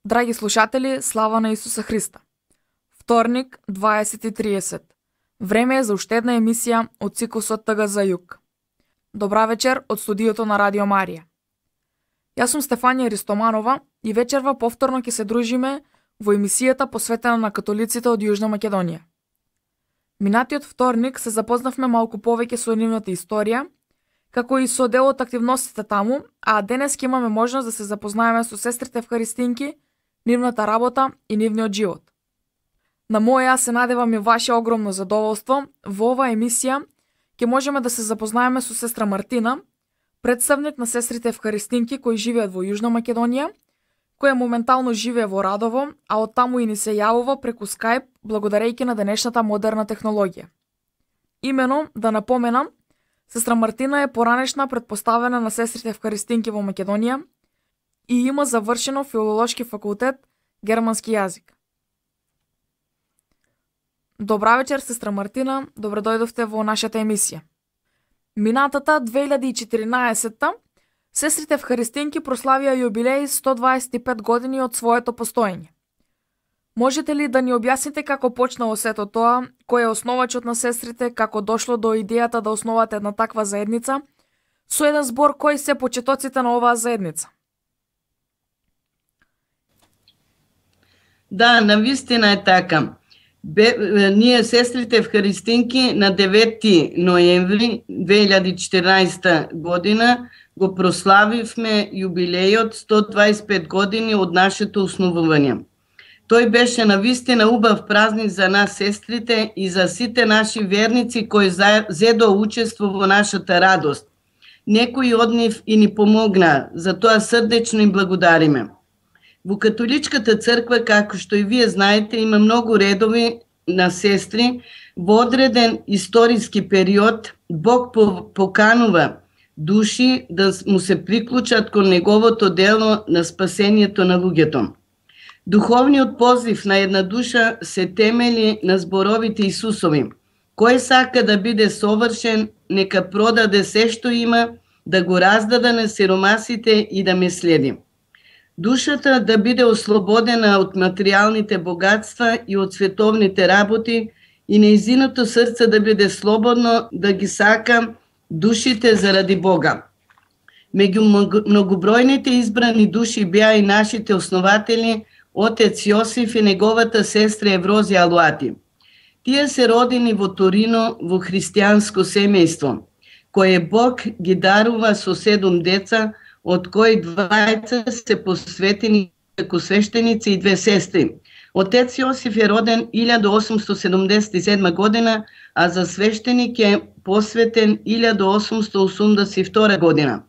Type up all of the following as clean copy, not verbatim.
Драги слушатели, слава на Исуса Христа! Вторник, 20:30. Време е за уште една емисија од циклусот Тъга за југ. Добра вечер од студиото на Радио Марија. Јас сум Стефанија Ристоманова и вечерва повторно ќе се дружиме во емисијата посветена на католиците од Јужна Македонија. Минатиот вторник се запознавме малку повеќе со нивната историја, како и со дел од активностите таму, а денес ќе имаме можност да се запознаеме со сестрите Евхаристинки, нивната работа и нивниот живот. На моја се надевам и ваше огромно задоволство, во оваа емисија ќе можеме да се запознаеме со сестра Мартина, представник на сестрите Евхаристинки кои живеат во Јужна Македонија, која моментално живее во Радово, а од таму и ни се јавува преку Skype благодарејќи на денешната модерна технологија. Имено, да напоменам, сестра Мартина е поранешна претпоставена на сестрите Евхаристинки во Македонија и има завршено филолошки факултет германски јазик. Добра вечер, сестра Мартина, добре дојдовте во нашата емисија. Минатата 2014 сестрите Евхаристинки прославија јубилеј 125 години од своето постоење. Можете ли да ни објасните како почнало сето тоа, кој е основачот на сестрите, како дошло до идејата да основате една таква заедница, со еден збор кои се почетоците на оваа заедница? Да, навистина е така. Ние, сестрите Евхаристинки, на 9 ноември 2014 година го прославивме јубилејот 125 години од нашето основување. Тој беше навистина убав празник за нас, сестрите, и за сите наши верници кои зедо учество во нашата радост. Некои од нив и ни помогна, за тоа срдечно им благодариме. Во католичката црква, како што и вие знаете, има многу редови на сестри. Во одреден историски период Бог поканува души да му се приклучат кон неговото дело на спасението на луѓето. Духовниот позив на една душа се темели на зборовите Исусови. Кој сака да биде совршен, нека продаде се што има, да го раздаде на сиромасите и да ме следи. Душата да биде ослободена од материјалните богатства и од световните работи и нејзиното срце да биде слободно да ги сака душите заради Бога. Меѓу многобројните избрани души беа и нашите основатели Отец Јосиф и неговата сестра Еврозија Алуати. Тие се родени во Торино во христијанско семејство, кое Бог ги дарува со 7 деца, од кои 2 се посветени како свештеници и 2 сестри. Отец Јосиф е роден 1877 година, а за свештеник е посветен 1882 година.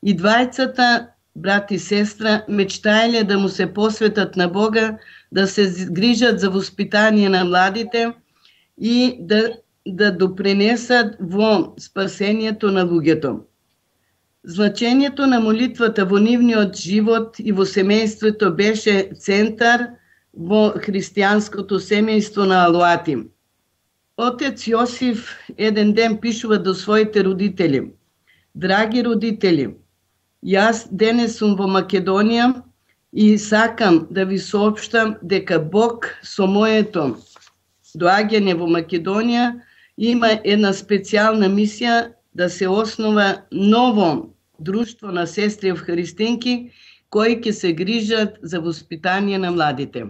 И 2 брат и сестра мечтаеле да му се посветат на Бога, да се грижат за воспитание на младите и да допринесат во спасението на луѓето. Значењето на молитвата во нивниот живот и во семејството беше центар во христијанското семејство на Алуати. Отец Јосиф еден ден пишува до своите родители: Драги родители, јас денес сум во Македонија и сакам да ви соопштам дека Бог со моето доаѓање во Македонија има една специјална мисија да се основа ново друштво на сестри Евхаристинки кои ќе се грижат за воспитание на младите.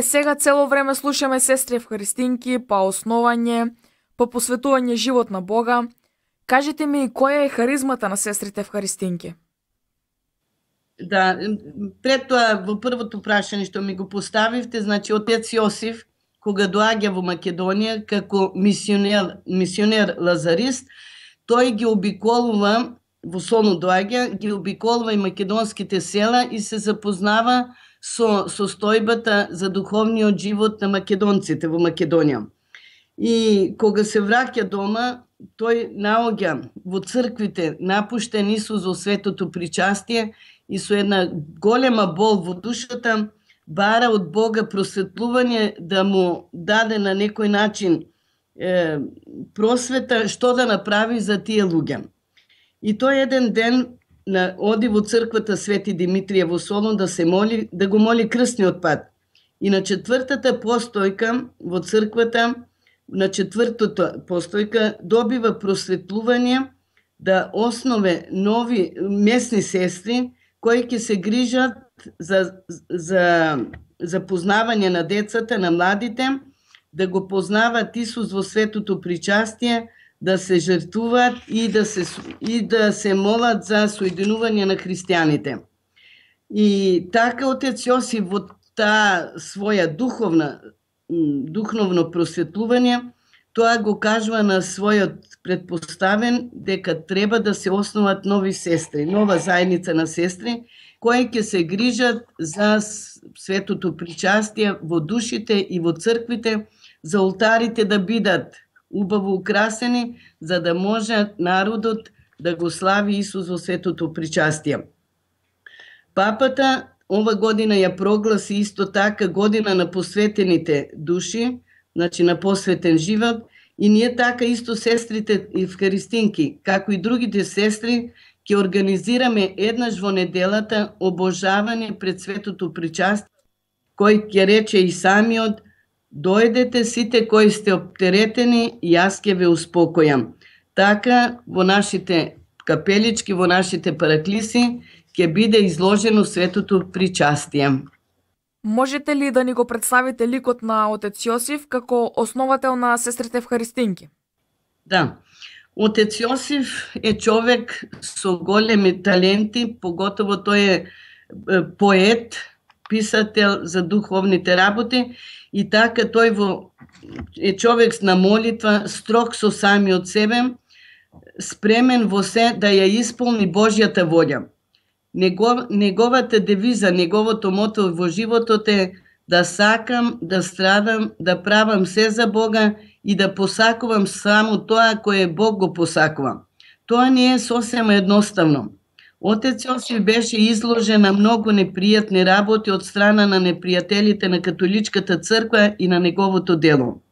Сега цело време слушаме сестри Евхаристинки, па основање, па посветување живот на Бога. Кажете ми, која е харизмата на сестрите Евхаристинки? Да, пред тоа во првото прашање што ми го поставивте, значи отец Јосиф кога доаѓа во Македонија како мисионер лазарист, тој ги обиколува, во Солун доаѓа, ги обиколува и македонските села и се запознава со состојбата за духовниот живот на македонците во Македонија. И кога се враќа дома, тој наоѓа во црквите напуштен Исус во светото причастие и со една голема бол во душата бара од Бога просветлување да му даде на некој начин просвета што да направи за тие луѓе. И тој еден ден оди во црквата Свети Димитрија во Солун да се моли, да го моли крстниот пат. И на четвртата постојка во црквата, на четвртата постојка добива просветлување да основе нови месни сестри кои ќе се грижат за познавање на децата, на младите, да го познават Исус во светото причастие, да се жртвуваат и да се молат за соединување на христијаните. И така отец Јосиф во таа своја духовно просветлување, тоа го кажува на својот предпоставен дека треба да се основат нови сестри, нова заедница на сестри, кои ќе се грижат за светото причастие во душите и во црквите, за олтарите да бидат убаво украсени, за да може народот да го слави Исус во светото причастие. Папата ова година ја прогласи исто така година на посветените души, значи на посветен живот, и ние така исто сестрите евхаристинки, како и другите сестри, ќе организираме еднаш во неделата обожавање пред светото причастие, кој ќе рече и самиот: дојдете сите кои сте оптеретени и јас ќе ве успокојам. Така во нашите капелички, во нашите параклиси ќе биде изложено светото причастие. Можете ли да ни го представите ликот на отец Јосиф како основател на сестрите евхаристинки? Да. Отец Јосиф е човек со големи таленти, поготово тој е поет, писател за духовните работи, и така тој е човек на молитва, строг со самиот себе, спремен во се да ја исполни Божјата волја. Неговата девиза, неговото мото во животот е да сакам, да страдам, да правам се за Бога и да посакувам само тоа кое Бог го посакува. Тоа не е сосем едноставно. Отец Јосиф беше изложен на многу непријатни работи од страна на непријателите на католичката црква и на неговото дело.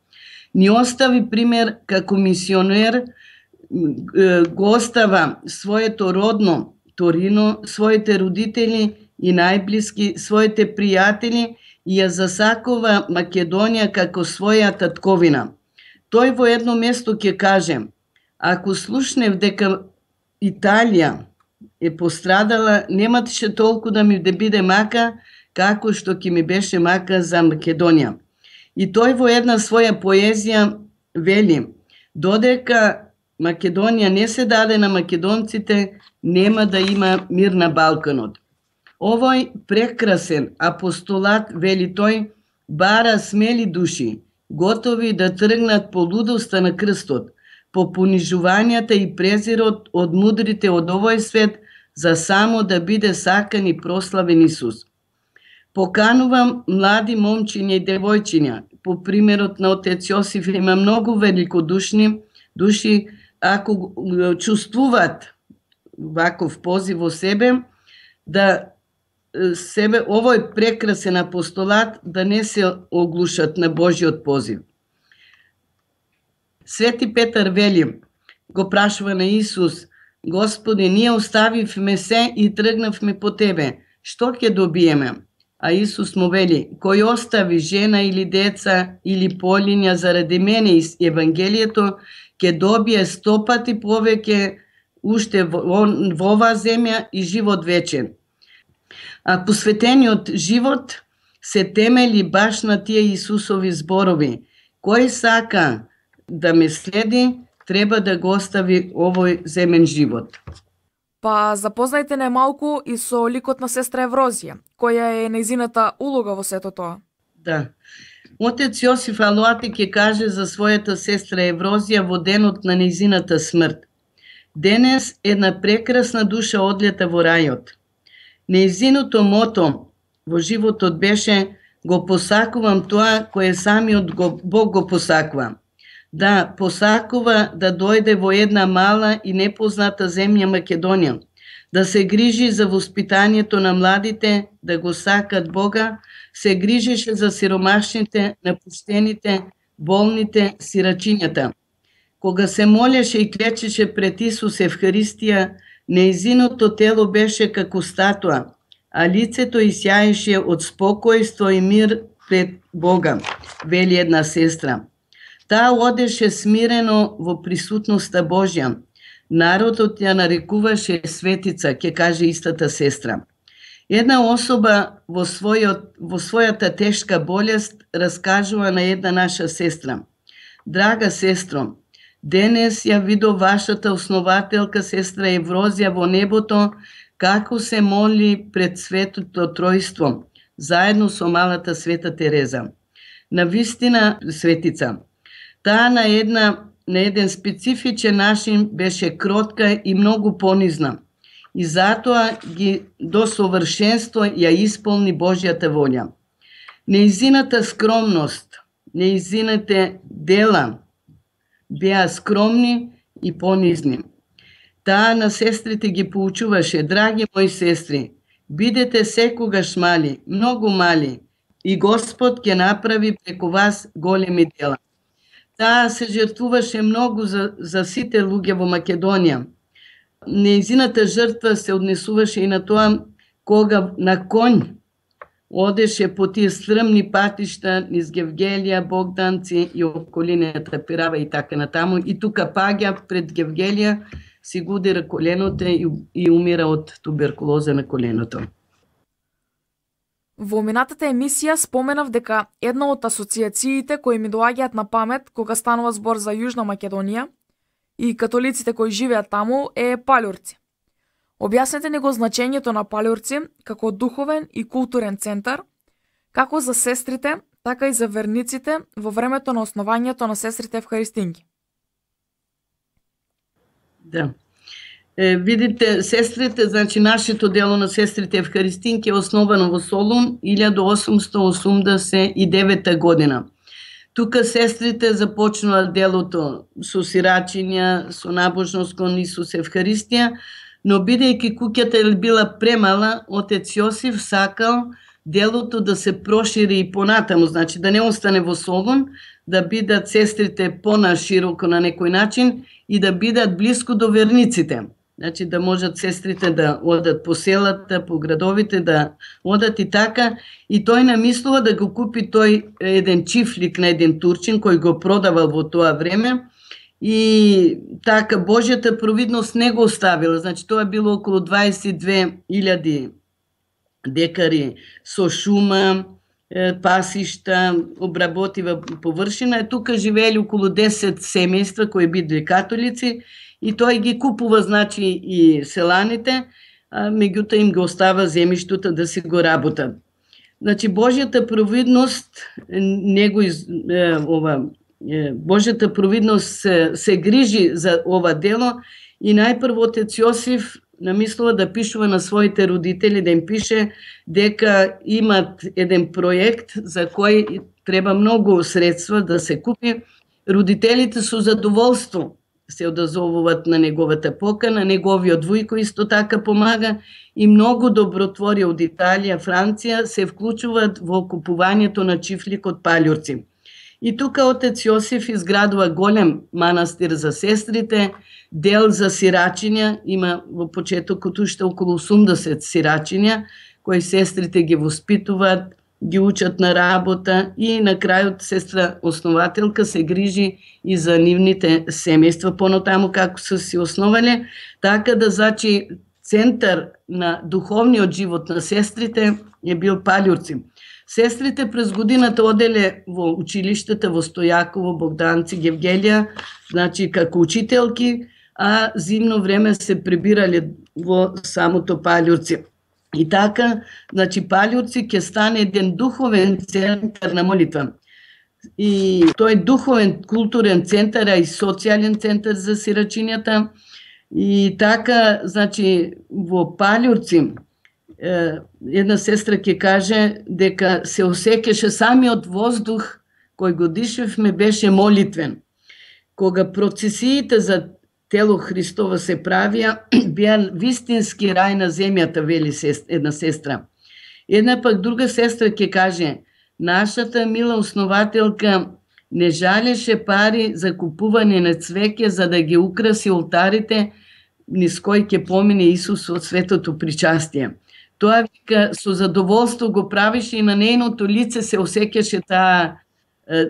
Ни остави пример како мисионер, го остава своето родно Торино, своите родители и најблиски, своите пријатели, и ја засакува Македонија како своја татковина. Тој во едно место ќе каже: ако слушнев дека Италија е пострадала, немаше толку да ми биде мака, како што ќе ми беше мака за Македонија. И тој во една своја поезија вели: додека Македонија не се даде на македонците, нема да има мир на Балканот. Овој прекрасен апостолат, вели тој, бара смели души, готови да тргнат по лудоста на крстот, по понижувањата и презирот од мудрите од овој свет, за само да биде сакан и прославен Исус. Поканувам млади момчиња и девојчиња, по примерот на отец Јосиф има многу великодушни души, ако чувствуваат ваков позив во себе, да овој прекрасен апостолат да не се оглушат на Божиот позив. Свети Петар вели, го прашува на Исус: Господи, ние оставивме се и тргнавме по Тебе, што ќе добиеме? А Исус му вели: кој остави жена или деца или полиња заради мене и Евангелието, ќе добие 100 пати повеќе уште во оваа земја и живот вечен. А посветениот живот се темели баш на тие Исусови зборови: кој сака да ме следи, треба да го остави овој земен живот. Па запознајте не малку и со ликот на сестра Еврозија, која е нејзината улога во сето тоа. Да. Отец Јосиф Алуати ќе каже за својата сестра Еврозија во денот на нејзината смрт. Денес една прекрасна душа одлета во рајот. Нејзиното мото во животот беше: го посакувам тоа кое самиот Бог го посакува. Да, посакува да дојде во една мала и непозната земја Македонија, да се грижи за воспитанието на младите, да го сакат Бога, се грижеше за сиромашните, напуштените, болните, сирачињата. Кога се молеше и клечеше пред Исус Евхаристија, нејзиното тело беше како статуа, а лицето исјаеше од спокојство и мир пред Бога, вели една сестра. Таа одеше смирено во присутноста Божја. Народот ја нарекуваше светица, ќе каже истата сестра. Една особа во својата тешка болест раскажува на една наша сестра: драга сестро, денес ја видов вашата основателка сестра Еврозија во небото, како се моли пред Светото Тројство, заедно со малата Света Тереза. Навистина светица. Таа на еден специфичен начин беше кротка и многу понизна. И затоа ги до совршенство ја исполни Божјата волја. Нејзината скромност, нејзините дела беа скромни и понизни. Таа на сестрите ги поучуваше: драги мои сестри, бидете секогаш мали, многу мали, и Господ ќе направи преку вас големи дела. Таа се жртвуваше многу за сите луѓе во Македонија. Нејзината жртва се однесуваше и на тоа кога на конј одеше по тие стрмни патишта низ Гевгелија, Богданци и околината Пирава и така натаму. И тука паѓа пред Гевгелија, си го удира коленото и умира од туберкулоза на коленото. Во минатата емисија споменав дека една од асоциациите кои ми доаѓаат на памет кога станува збор за Јужна Македонија и католиците кои живеат таму е Палјурци. Објаснете ни го значењето на Палјурци како духовен и културен центар, како за сестрите, така и за верниците во времето на основањето на сестрите Евхаристинки. Да. Видите, сестрите, значи нашето дело на сестрите Евхаристинки е основано во Солун 1889 година. Тука сестрите започнува делото со сирачиња, со набожност кон Исус Евхаристија, но бидејќи куќата била премала, отец Јосиф сакал делото да се прошири и понатаму, значи да не остане во Солун, да бидат сестрите понашироко на некој начин и да бидат блиску до верниците. Значи да можат сестрите да одат по селата, по градовите, да одат и така. И тој намислува да го купи тој еден чифлик на еден турчин кој го продавал во тоа време. И така Божјата провидност не го оставила. Значи тоа било околу 22.000 декари со шума, пасишта, обработива површина. Тука живеели околу 10 семејства кои бидели католици и тој ги купува, значи, и селаните, меѓутоа им го остава земјиштото да си го работат. Значи Божјата провидност Божјата провидност се грижи за ова дело и најпрво отец Јосиф намислува да пишува на своите родители, да им пише дека имат еден проект за кој треба многу средства да се купи. Родителите со задоволство се одазовуваат на неговата покана, неговиот војко исто така помага и многу добротвори од Италија, Франција се вклучуваат во купувањето на чифлик од Палјурци. И тука отец Јосиф изградува голем манастир за сестрите, дел за сирачиња, има во почетокот уште околу 80 сирачиња, кои сестрите ги воспитуваат, ги учат на работа и на крајот сестра основателка се грижи и за нивните семејства понатаму како се си основале, така да значи центар на духовниот живот на сестрите е бил Палјурци. Сестрите през годината оделе во училиштата во Стојаково, Богданци, Гевгелија, значи како учителки, а зимно време се прибирале во самото Палјурци. И така, значи Палјурци ќе стане еден духовен центар на молитва. И тој духовен културен центар, а и социјален центар за сирачињата. И така, значи, во Палјурци, една сестра ќе каже дека се осеќаше самиот воздух кој го дишевме беше молитвен. Кога процесиите за тело Христово се правија, беа вистински рај на земјата, вели една сестра. Една пак друга сестра ќе каже, нашата мила основателка не жалеше пари за купување на цвеќе за да ги украси олтарите низ кој ќе помине Исус од светото причастие. Тоа вика со задоволство го правише и на нејното лице се осеќаше таа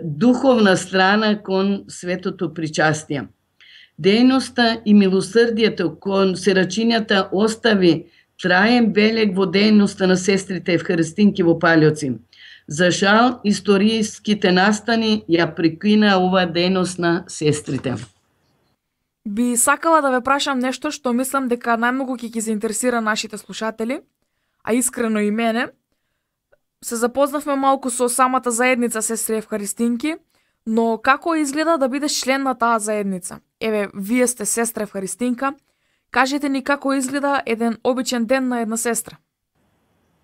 духовна страна кон светото причастие. Дејноста и милосрдието кон сирачињата остави траен белег во дејноста на сестрите евхаристинки во Палјурци. За жал, историјските настани ја прекина оваа дејност на сестрите. Би сакала да ве прашам нешто што мислам дека најмногу ќе ги заинтересира нашите слушатели, а искрено и мене. Се запознавме малку со самата заедница сестри евхаристинки, но како изгледа да бидеш член на таа заедница? Еве, вие сте сестра евхаристинка, кажете ни како изгледа еден обичен ден на една сестра.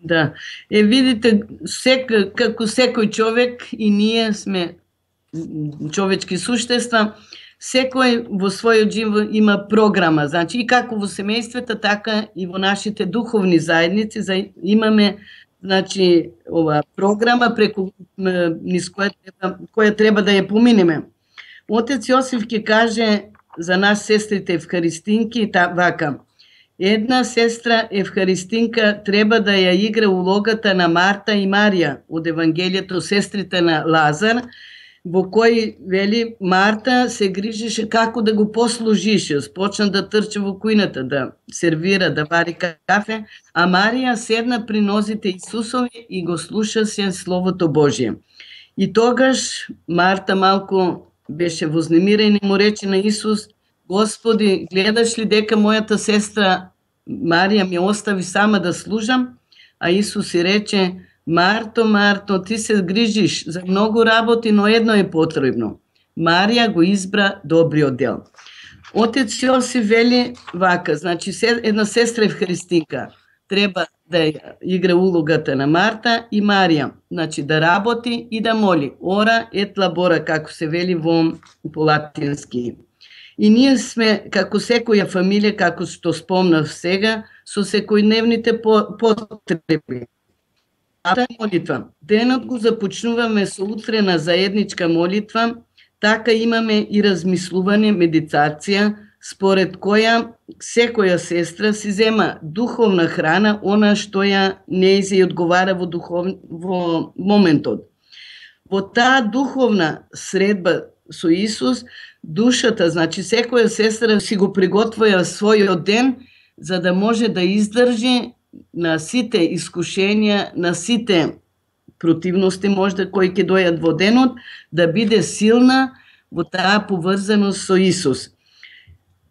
Да, видите, како секој човек и ние сме човечки суштества, секој во својот живот има програма, значи и како во семејствата, така и во нашите духовни заедници имаме значи ова програма преку низ која треба да ја поминеме. Отец Јосиф ќе каже за нас сестрите евхаристинки вака: една сестра евхаристинка треба да ја игра улогата на Марта и Марија од Евангелието сестрите на Лазар, во кој вели Марта се грижеше како да го послужише, почна да трча во кујната, да сервира, да вари кафе, а Марија седна при нозите Исусови и го слушаше Словото Божие. И тогаш Марта малку беше вознемирена и му рече на Исус: Господи, гледаш ли дека мојата сестра Марија ми остави сама да служам? А Исус и рече: Марто, Марто, ти се грижиш за многу работи, но едно е потребно. Марија го избра добриот дел. Отец Јосиф вели вака, значи една сестра евхаристинка треба да игра улогата на Марта и Марија, значи да работи и да моли. Ора ет лабора, како се вели по латински. И ние сме, како секоја фамилија, како што спомнав сега, со секојдневните потреби. Молитва. Денот го започнуваме со утрена заедничка молитва, така имаме и размислување, медитација, според која секоја сестра си зема духовна храна, она што ја нејзе и одговара во моментот. Во таа духовна средба со Исус, душата, значи секоја сестра си го приготвува својот ден за да може да издржи на сите искушенија, на сите противности можда кои ќе дојат во денот, да биде силна во таа поврзаност со Исус.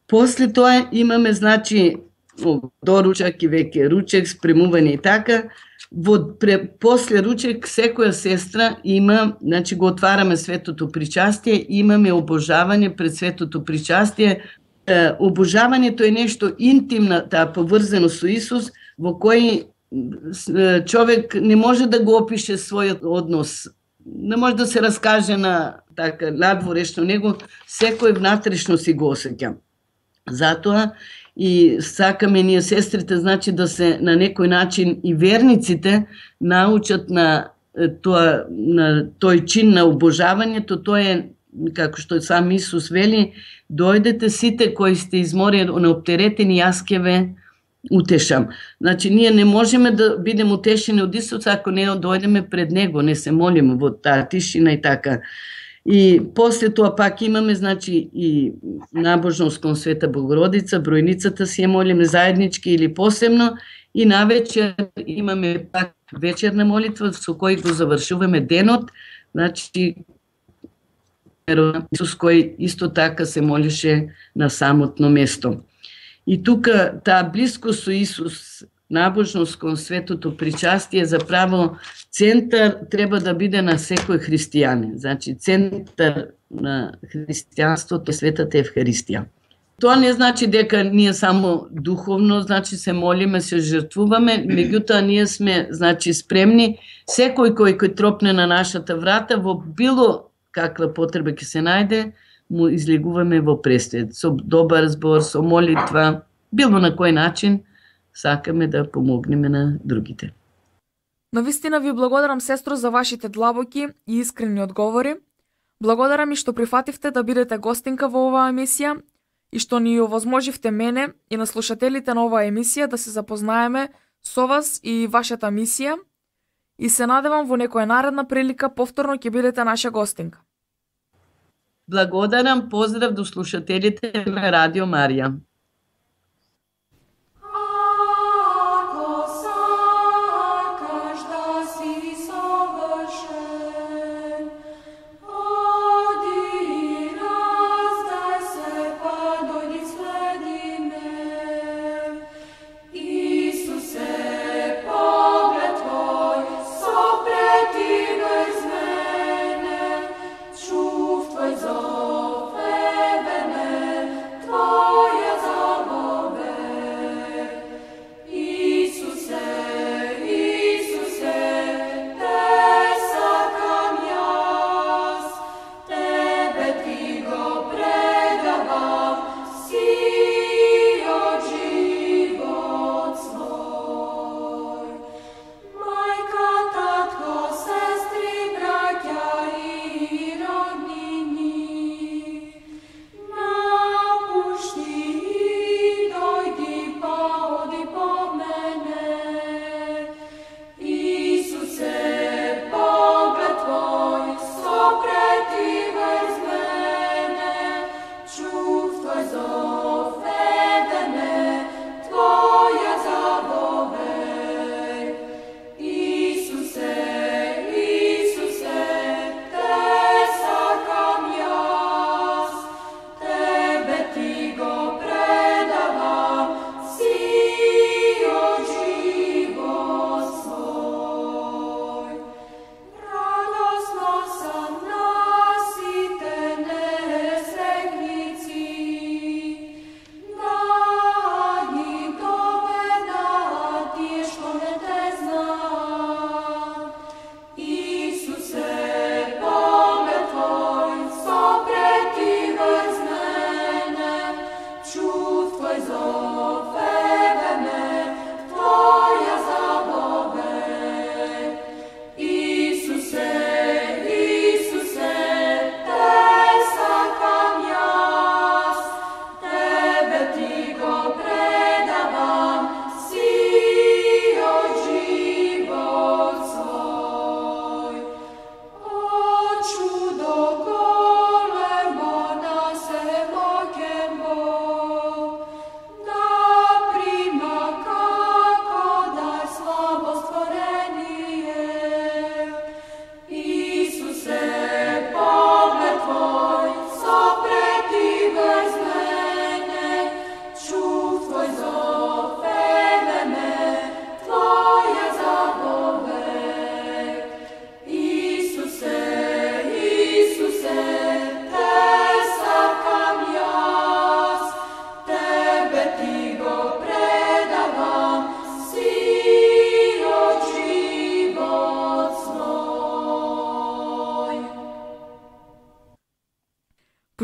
После тоа имаме, значи, доручак и веќе ручек, спремување и така. После ручек секоја сестра има, значи го отвараме светото причастие, имаме обожавање пред светото причастие. Обожавањето е нешто интимна, таа поврзаност со Исус, во кој човек не може да го опише својот однос, не може да се раскаже на така надворешно него, секој внатрешно си го осеќа. Затоа и сакаме ние сестрите, значи да се на некој начин и верниците научат на тој чин на обожавањето. Тоа е, како што сам Исус вели, дојдете сите кои сте изморени, неоптеретени, јас ќе ве утешам. Значи, ние не можеме да бидеме утешени од Исус ако не дојдеме пред Него, не се молиме во таа тишина и така. И после тоа пак имаме, значи, и набожност кон Света Богородица, бројницата си ја молиме заеднички или посебно, и навечер имаме пак вечерна молитва со кој го завршуваме денот, значи, Исус кој исто така се молише на самотно место. И тука таа близкост со Исус, набожност кон светото причастие, заправо центар треба да биде на секој христијанин. Значи, центар на христијанството е светата Евхаристија. Тоа не значи дека ние само духовно, значи се молиме, се жртвуваме, меѓутоа ние сме, значи, спремни секој кој тропне на нашата врата во било каква потреба ќе се најде, му излегуваме во пресвет, со добар збор, со молитва, било на кој начин сакаме да помогнеме на другите. Навистина ви благодарам, сестро, за вашите длабоки и искрени одговори. Благодарам и што прифативте да бидете гостинка во оваа емисија и што ни овозможивте мене и на слушателите на оваа емисија да се запознаеме со вас и вашата мисија, и се надевам во некоја наредна прилика повторно ќе бидете наша гостинка. Благодарам, поздрав до слушателите на Радио Марија.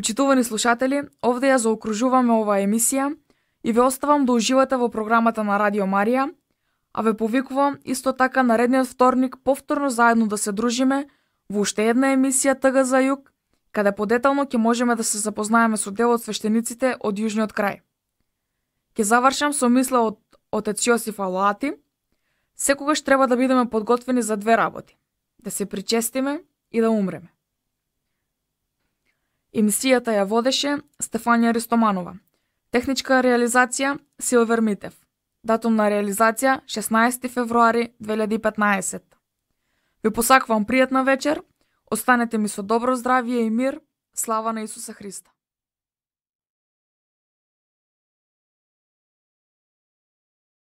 Почитувани слушатели, овде ја заокружуваме оваа емисија и ве оставам да уживате во програмата на Радио Марија, а ве повикувам исто така наредниот вторник повторно заедно да се дружиме во уште една емисија ТГ за југ, каде подетално ќе можеме да се запознаеме со дел од свештениците од јужниот крај. Ќе завршам со мисла од отец Јосиф Алоати: секогаш треба да бидеме подготвени за две работи: да се причестиме и да умреме. Емисијата ја водеше Стефанија Ристоманова. Техничка реализација Силвер Митев. Датум на реализација 16 февруари 2015. Ви посакувам пријатна вечер, останете ми со добро здравје и мир, слава на Исуса Христа.